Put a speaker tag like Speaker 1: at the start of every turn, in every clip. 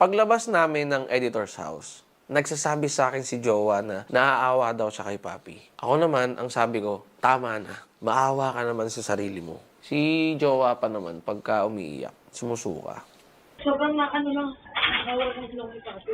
Speaker 1: Paglabas namin ng editor's house, nagsasabi sa akin si Jowa na naaawa daw siya kay Papi. Ako naman, ang sabi ko, tama na. Maawa ka naman sa sarili mo. Si Jowa pa naman, pagka umiiyak, sumusuka.
Speaker 2: Sobrang na ano lang, nawala ng ilong ni Papi.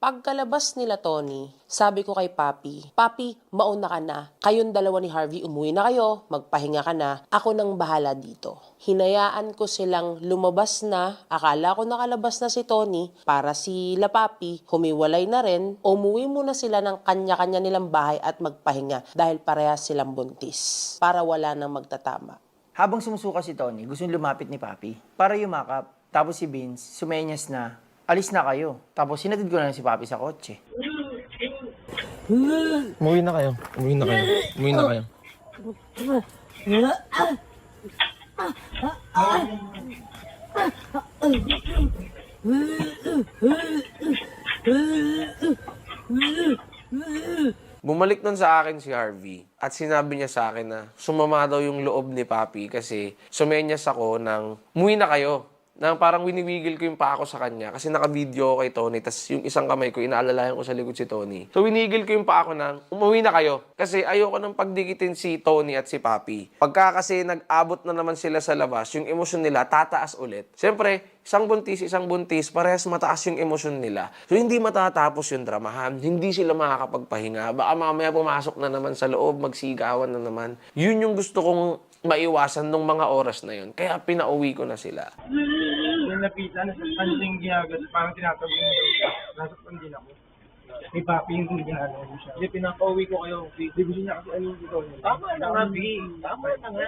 Speaker 3: Pagkalabas nila Tony, sabi ko kay Papi, Papi, mauna ka na. Kayong dalawa ni Harvey umuwi na kayo, magpahinga ka na. Ako nang bahala dito. Hinayaan ko silang lumabas na. Akala ko nakalabas na si Tony para sila Papi humiwalay na rin. Umuwi muna sila ng kanya-kanya nilang bahay at magpahinga dahil parehas silang buntis para wala nang magtatama.
Speaker 4: Habang sumusuka si Tony, gusto lumapit ni Papi para yumakap. Tapos si Vince, sumenyas na, alis na kayo. Tapos sinatid ko na si Papi sa kotse.
Speaker 5: Umuwi na kayo. Umuwi na kayo. Umuwi na kayo.
Speaker 1: Bumalik nun sa akin si Harvey at sinabi niya sa akin na sumama daw yung loob ni Papi kasi sumenyas ako ng umuwi na kayo. Na parang winiwigil ko yung paa ko sa kanya kasi naka-video ako kay Tony tas yung isang kamay ko inaalalayan ko sa likod si Tony. So winigil ko yung paa ko ng umuwi na kayo kasi ayoko nang pagdikitin si Tony at si Papi. Pagka kasi nag-abot na naman sila sa labas, yung emosyon nila tataas ulit. Siyempre, isang buntis, parehas mataas yung emosyon nila. So hindi matatapos yung dramahan, hindi sila makakapagpahinga. Baka mamaya pumasok na naman sa loob, magsigawan na naman. Yun yung gusto kong maiwasan nung mga oras na yun. Kaya pinauwi ko na sila.
Speaker 6: Yung napitan, ano yung ginagat, parang tinatawag yung nasaktan din ako. May Papi yung ginagawa mo siya. Hindi, pinaka-uwi ko kayo. Hindi gusto niya kasi ano dito. Tama na nga, B. Tama na nga.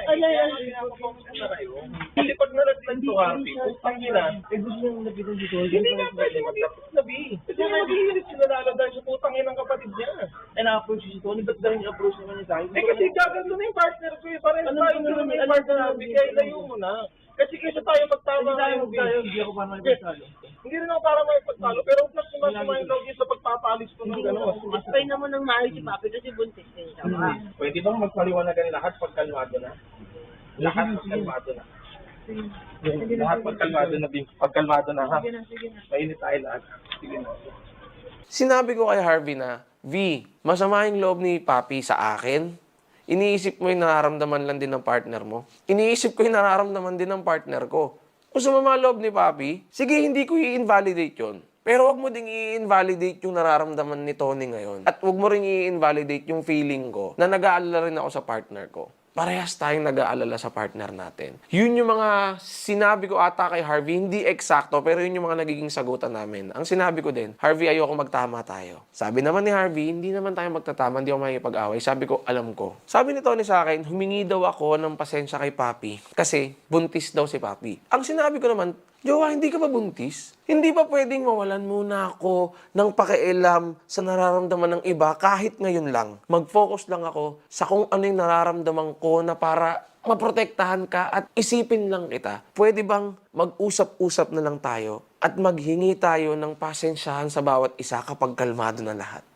Speaker 6: Kasi pag nalagtan to, Harvey, utang nila, gusto niya napitan dito. Hindi nga pwede maglapos na, B. Kasi maghihilit sila lalagay sa putang ng kapatid niya. Eh, na-approach si Tony, ba't dahil niya-approach naman niya sa akin? Eh, kasi gagando na yung partner ko eh. Parang tayo naman yung partner namin, kaya layo mo na. Kasi kaysa tayo magtama tayo, hindi ako para maipagtalo. Hindi rin ako para maipagtalo, pero mas sumayin daw yun sa pagpapalis ko ng gano'n.
Speaker 2: Explain naman ng maayos si Papi kasi buntis din siya.
Speaker 6: Pwede bang magpaliwanagan lahat pagkalmado na? Lahat pagkalmado na. Lahat pagkalmado na, pagkalmado na ha. Mainit tayo lahat. Sige na.
Speaker 1: Sinabi ko kay Harvey na, V, masama yung loob ni Papi sa akin. Iniisip mo yung nararamdaman lang din ng partner mo. Iniisip ko yung nararamdaman din ng partner ko. Kung sumama loob ni Papi, sige, hindi ko i-invalidate yun. Pero wag mo ding i-invalidate yung nararamdaman ni Tony ngayon. At wag mo rin i-invalidate yung feeling ko na nag-aalala rin ako sa partner ko. Parehas tayong nag-aalala sa partner natin. Yun yung mga sinabi ko ata kay Harvey, hindi eksakto, pero yun yung mga nagiging sagutan namin. Ang sinabi ko din, Harvey, ayoko magtama tayo. Sabi naman ni Harvey, hindi naman tayo magtatama, hindi ako makikipag-away. Sabi ko, alam ko. Sabi ni Tony sa akin, humingi daw ako ng pasensya kay Papi kasi buntis daw si Papi. Ang sinabi ko naman, Jowa, hindi ka ba buntis? Hindi ba pwedeng mawalan muna ako ng pakialam sa nararamdaman ng iba kahit ngayon lang? Mag-focus lang ako sa kung ano yung nararamdaman ko na para maprotektahan ka at isipin lang kita. Pwede bang mag-usap-usap na lang tayo at maghingi tayo ng pasensyahan sa bawat isa kapag kalmado na lahat?